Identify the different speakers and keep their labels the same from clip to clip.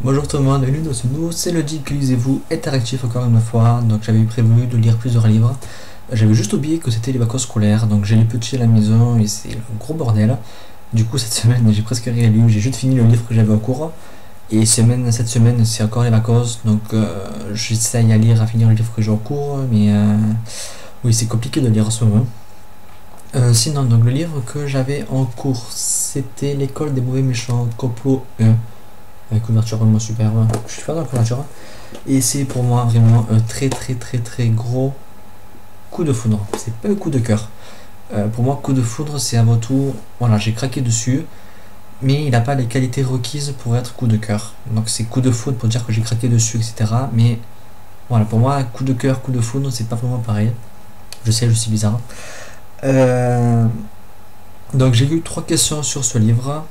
Speaker 1: Bonjour tout le monde, bienvenue dans ce nouveau C'est le dit que lisez-vous interactif encore une fois. Donc j'avais prévu de lire plusieurs livres. J'avais juste oublié que c'était les vacances scolaires, donc j'ai les petits à la maison et c'est un gros bordel. Du coup cette semaine j'ai presque rien lu, j'ai juste fini le livre que j'avais en cours. Et cette semaine c'est encore les vacances, donc j'essaye à finir le livre que j'ai en cours, mais oui c'est compliqué de lire en ce moment. Sinon donc le livre que j'avais en cours c'était L'école des mauvais méchants, Complot 1. La couverture vraiment super, je suis fan de la couverture. Et c'est pour moi vraiment un très gros coup de foudre. C'est pas un coup de cœur. Pour moi, coup de foudre, c'est avant tout, voilà, j'ai craqué dessus, mais il n'a pas les qualités requises pour être coup de cœur. Donc c'est coup de foudre pour dire que j'ai craqué dessus, etc. Mais voilà, pour moi, coup de cœur, coup de foudre, c'est pas vraiment pareil. Je sais, je suis bizarre. Donc j'ai eu 3 questions sur ce livre.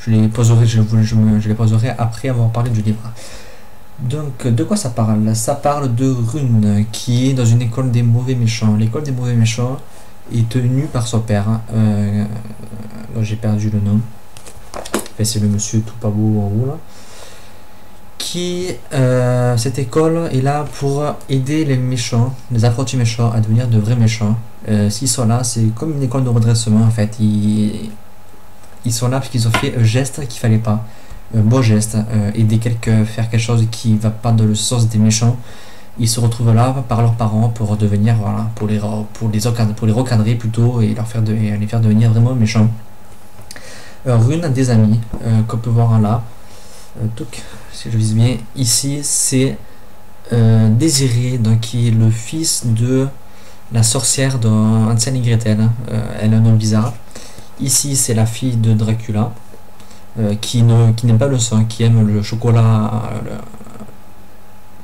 Speaker 1: Je les poserai, je les poserai après avoir parlé du livre. Donc, de quoi ça parle? Ça parle de Rune, qui est dans une école des mauvais méchants. L'école des mauvais méchants est tenue par son père. J'ai perdu le nom. Enfin, c'est le monsieur tout pas beau en haut là. Cette école est là pour aider les méchants, les apprentis méchants, à devenir de vrais méchants. S'ils sont là, c'est comme une école de redressement en fait. Ils sont là parce qu'ils ont fait un geste qu'il fallait pas, un beau geste, aider faire quelque chose qui va pas dans le sens des méchants. Ils se retrouvent là par leurs parents pour devenir, voilà, pour les recadrer plutôt et les faire devenir vraiment méchants. Rune a des amis qu'on peut voir là. Si je vise bien, ici c'est Désiré, donc qui est le fils de la sorcière dans Hansel et Gretel. Elle a un nom bizarre. Ici, c'est la fille de Dracula, qui n'aime pas le sang, qui aime le chocolat,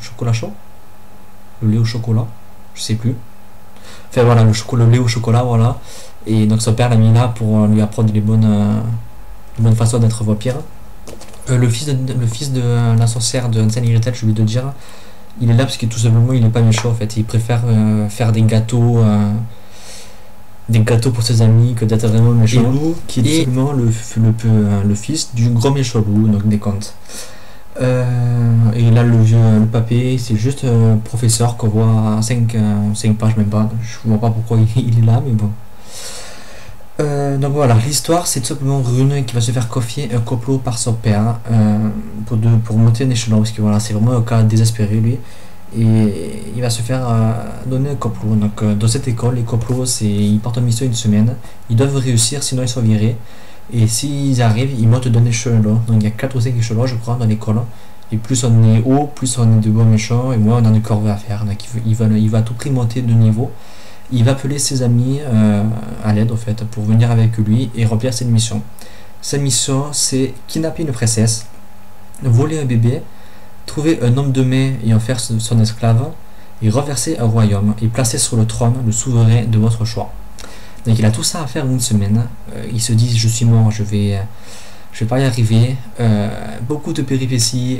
Speaker 1: chocolat chaud, le lait au chocolat, je sais plus. Enfin voilà, le lait au chocolat, voilà. Et donc son père l'a mis là pour lui apprendre les bonnes façons d'être vampire. Le fils de la sorcière de Hansel et Gretel, je vais te dire, il est là parce que tout simplement il n'est pas méchant en fait. Il préfère faire des gâteaux pour ses amis que d'être vraiment méchant. Et Lou, qui est seulement le fils du gros méchant Lou, donc des contes. Et là le papé, c'est juste un professeur qu'on voit à 5 pages même pas. Je vois pas pourquoi il est là, mais bon. Donc voilà, l'histoire c'est tout simplement Rune qui va se faire confier un complot par son père pour monter un échelon, parce que voilà, c'est vraiment un cas désespéré lui. Et il va se faire donner un complot. Donc dans cette école, les complots, ils partent en mission une semaine. Ils doivent réussir, sinon ils sont virés. Et s'ils arrivent, ils montent d'un échelon. Donc il y a 4 ou 5 échelons, je crois, dans l'école. Et plus on est haut, plus on est de bons méchants, et moins on a de corvées à faire. Donc il va à tout prix monter de niveau. Il va appeler ses amis à l'aide en fait, pour venir avec lui et remplir cette mission. Cette mission, c'est kidnapper une princesse, voler un bébé, trouver un homme de main et en faire son esclave, et renverser un royaume et placer sur le trône le souverain de votre choix. Donc il a tout ça à faire en une semaine. Il se dit je suis mort, je vais pas y arriver. Beaucoup de péripéties,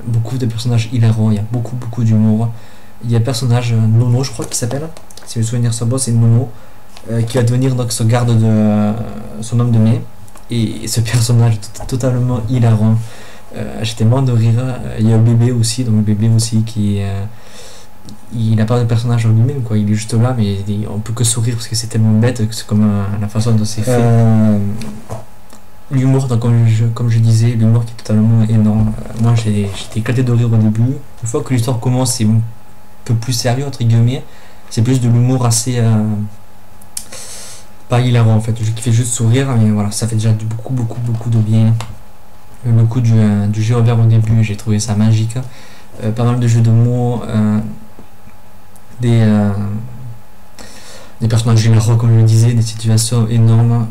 Speaker 1: beaucoup de personnages hilarants, il y a beaucoup d'humour. Il y a un personnage Nono, je crois qu'il s'appelle, si mes souvenirs sont bons, c'est Nono, qui va devenir donc son garde de son homme de main. Et ce personnage est totalement hilarant. J'étais mort de rire. Il y a le bébé aussi, donc le bébé aussi qui il n'a pas de personnage en lui-même, quoi. Il est juste là, mais on peut que sourire parce que c'est tellement bête que c'est comme la façon dont c'est fait. L'humour, donc comme je disais, l'humour qui est totalement énorme. Moi j'étais éclaté de rire au début. Une fois que l'histoire commence, c'est un peu plus sérieux entre guillemets. C'est plus de l'humour assez pas hilarant en fait, qui fait juste sourire, mais voilà, ça fait déjà beaucoup de bien. Le coup du jeu vert au début, j'ai trouvé ça magique. Pas mal de jeux de mots, des personnages généraux comme je le disais, des situations énormes.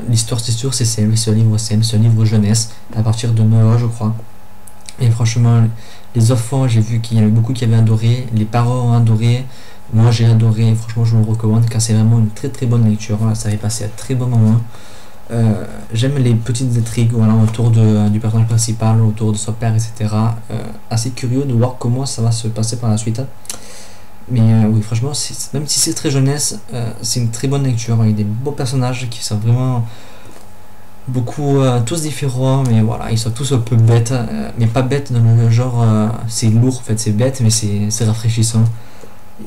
Speaker 1: L'histoire c'est sûr, c'est un livre jeunesse, à partir de 9 ans je crois. Et franchement, les enfants, j'ai vu qu'il y en avait beaucoup qui avaient adoré, les parents ont adoré, moi j'ai adoré, franchement je vous le recommande car c'est vraiment une très bonne lecture, ça fait passer un très bon moment. J'aime les petites intrigues, voilà, autour du personnage principal, autour de son père, etc. Assez curieux de voir comment ça va se passer par la suite. Mais oui, franchement, même si c'est très jeunesse, c'est une très bonne lecture. Il y a des beaux personnages qui sont vraiment beaucoup, tous différents, mais voilà, ils sont tous un peu bêtes, mais pas bêtes dans le genre, c'est lourd en fait, c'est bête, mais c'est rafraîchissant.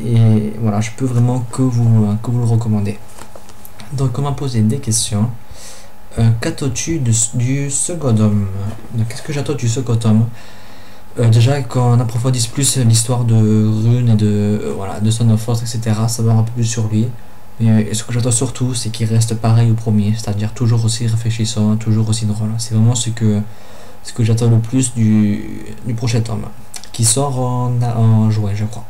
Speaker 1: Et voilà, je peux vraiment que vous le recommander. Donc on m'a posé des questions. Qu'attends-tu du second homme? Donc qu'est-ce que j'attends du second homme? Déjà qu'on approfondisse plus l'histoire de Rune et de, voilà, de Son of Force, etc. Savoir un peu plus sur lui. Mais ce que j'attends surtout, c'est qu'il reste pareil au premier, c'est-à-dire toujours aussi réfléchissant, toujours aussi drôle. C'est vraiment ce que j'attends le plus du prochain tome, qui sort en juin, je crois.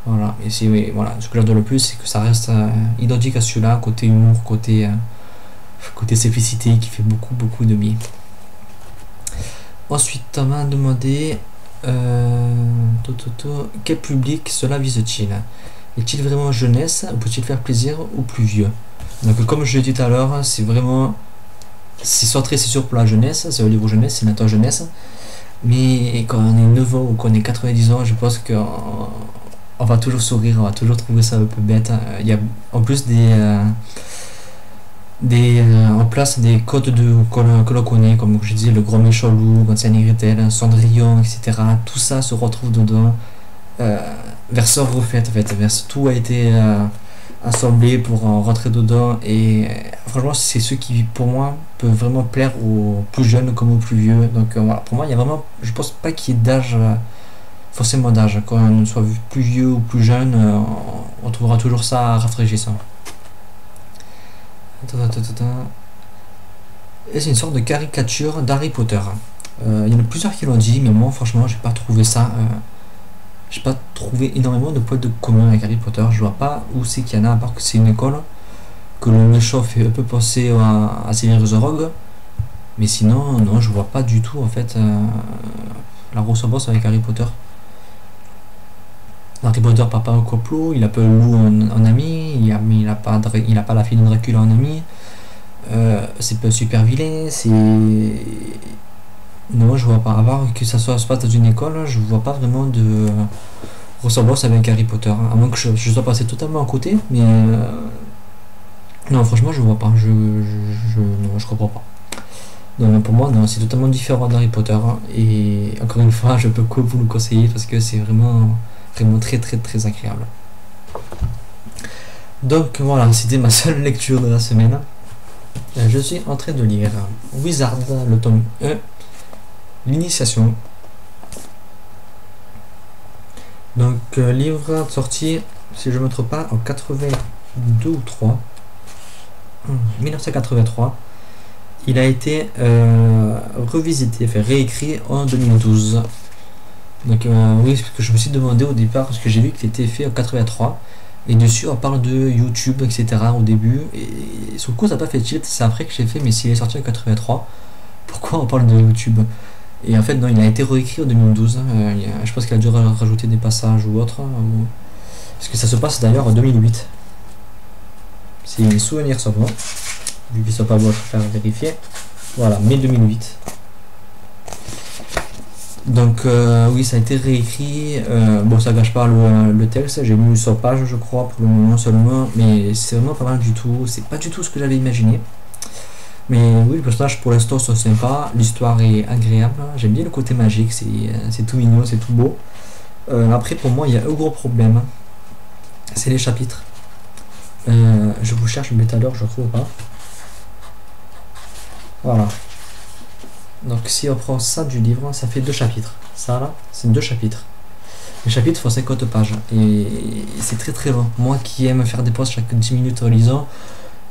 Speaker 1: Voilà, et si, oui, voilà, ce que j'adore le plus, c'est que ça reste identique à celui-là, côté humour, côté simplicité, qui fait beaucoup de bien. Ensuite, on m'a demandé quel public cela vise-t-il? Est-il vraiment jeunesse ou peut-il faire plaisir aux plus vieux? Donc, comme je l'ai dit tout à l'heure, c'est vraiment, c'est centré, c'est sûr pour la jeunesse, c'est au livre jeunesse, c'est l'inter jeunesse. Mais quand on est 9 ans ou qu'on est 90 ans, je pense que on va toujours sourire, on va toujours trouver ça un peu bête. Il y a en plus en place des codes que l'on connaît, comme je disais, le Grand Méchant Loup, Gonzane et Gretel, Cendrillon, etc. Tout ça se retrouve dedans. Verseur refait en fait, tout a été assemblé pour rentrer dedans. Et franchement, c'est ceux qui, pour moi, peuvent vraiment plaire aux plus jeunes comme aux plus vieux. Donc voilà, pour moi, il y a vraiment, je pense pas qu'il y ait d'âge. Forcément d'âge, quand on soit plus vieux ou plus jeune, on trouvera toujours ça rafraîchissant. Et c'est une sorte de caricature d'Harry Potter. Il y en a plusieurs qui l'ont dit, mais moi franchement j'ai pas trouvé ça. J'ai pas trouvé énormément de points de commun avec Harry Potter. Je vois pas où c'est qu'il y en a, à part que c'est une école, que le méchant fait un peu penser à Severus Rogue. Mais sinon, non, je vois pas du tout en fait la ressemblance avec Harry Potter. Harry Potter part pas au complot, il a pas le loup en ami, il a pas la fille de Dracula en ami. C'est pas super vilain, c'est. Non, je vois pas. À part que ça se passe dans une école, je vois pas vraiment de ressemblance avec Harry Potter. À moins que je sois passé totalement à côté, mais. Non, franchement, je vois pas. Non, je comprends pas. Non, pour moi, non, c'est totalement différent d'Harry Potter. Et encore une fois, je peux que vous le conseiller parce que c'est vraiment très agréable. Donc voilà, c'était ma seule lecture de la semaine. Je suis en train de lire Wizard, le tome 1, l'initiation. Donc livre sorti, si je ne me trompe pas, en 82 ou 3, 1983. Il a été revisité, réécrit en 2012. Donc oui, parce que je me suis demandé au départ, parce que j'ai vu qu'il était fait en 83, et dessus on parle de YouTube, etc. au début, et sur le coup ça n'a pas fait tilt, c'est après que j'ai fait, mais s'il est sorti en 83, pourquoi on parle de YouTube? Et en fait non, il a été réécrit en 2012, je pense qu'il a dû rajouter des passages ou autre, parce que ça se passe d'ailleurs en 2008. C'est mes souvenirs seulement, vu qu'ils ne sont pas beaux à faire vérifier. Voilà, mai 2008. Donc oui, ça a été réécrit. Bon, ça gâche pas le texte. J'ai lu 100 pages, je crois, pour le moment seulement, mais c'est vraiment pas mal du tout. C'est pas du tout ce que j'avais imaginé. Mais oui, le personnage pour l'instant sont sympa, l'histoire est agréable. J'aime bien le côté magique, c'est tout mignon, c'est tout beau. Après, pour moi, il y a un gros problème, c'est les chapitres. Je vous cherche, mais tout à l'heure, je ne trouve pas. Voilà. Donc si on prend ça du livre, ça fait 2 chapitres. Ça là, c'est 2 chapitres. Les chapitres font 50 pages. Et c'est très long. Moi qui aime faire des pauses chaque 10 minutes en lisant,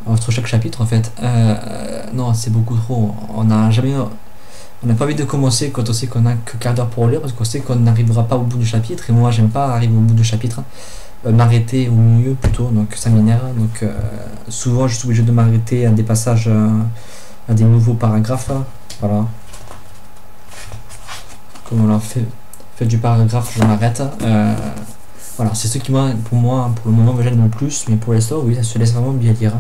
Speaker 1: entre chaque chapitre en fait, non, c'est beaucoup trop. On n'a pas envie de commencer quand on sait qu'on a que quart d'heure pour lire, parce qu'on sait qu'on n'arrivera pas au bout du chapitre. Et moi j'aime pas arriver au bout du chapitre. M'arrêter au milieu plutôt, donc ça m'énerve. Donc souvent je suis obligé de m'arrêter à des passages, à des nouveaux paragraphes. Voilà. Comme on l'a fait du paragraphe, je m'arrête. Voilà, c'est ce qui pour moi, pour le moment, me gêne le plus. Mais pour l'instant, oui, ça se laisse vraiment bien lire.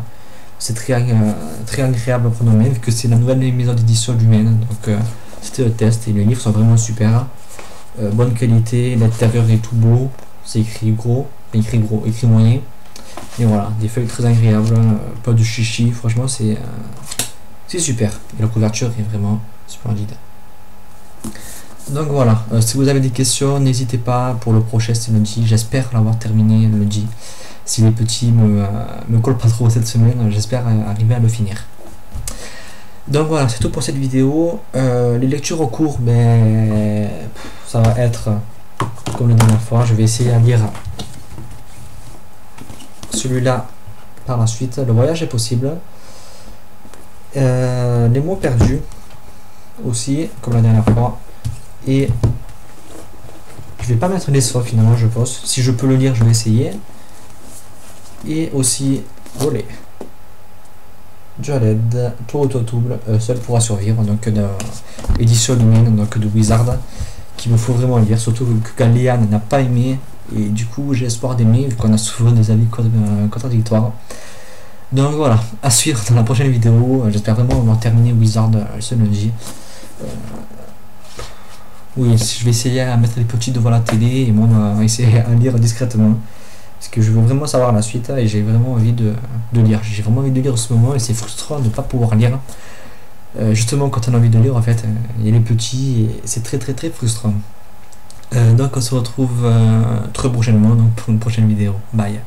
Speaker 1: C'est très agréable à prendre en main, vu que c'est la nouvelle maison d'édition du Maine. Donc c'était un test et les livres sont vraiment super. Bonne qualité, l'intérieur est tout beau. C'est écrit gros, écrit moyen. Et voilà, des feuilles très agréables, pas de chichi. Franchement, c'est super. Et la couverture est vraiment splendide. Donc voilà, si vous avez des questions, n'hésitez pas. Pour le prochain, c'est lundi. J'espère l'avoir terminé lundi. Si les petits me collent pas trop cette semaine, j'espère arriver à le finir. Donc voilà, c'est tout pour cette vidéo. Les lectures au cours, ben, ça va être comme la dernière fois. Je vais essayer à lire celui-là par la suite. Le voyage est possible. Les mots perdus aussi, comme la dernière fois. Et je vais pas mettre les sauts finalement, je pense. Si je peux le lire, je vais essayer. Et aussi, olé. Jaled, tour auto-double, seul pourra survivre, donc édition Lumine, donc de Wizard, qu'il me faut vraiment lire, surtout que Galéane n'a pas aimé, et du coup j'ai espoir d'aimer, vu qu'on a souvent des avis contradictoires. Donc voilà, à suivre dans la prochaine vidéo. J'espère vraiment avoir terminé Wizard ce lundi. Oui, je vais essayer à mettre les petits devant la télé et moi essayer à lire discrètement. Parce que je veux vraiment savoir la suite et j'ai vraiment envie de lire. J'ai vraiment envie de lire en ce moment et c'est frustrant de ne pas pouvoir lire. Justement, quand on a envie de lire, en fait, il y a les petits et c'est très frustrant. Donc on se retrouve très prochainement donc, pour une prochaine vidéo. Bye.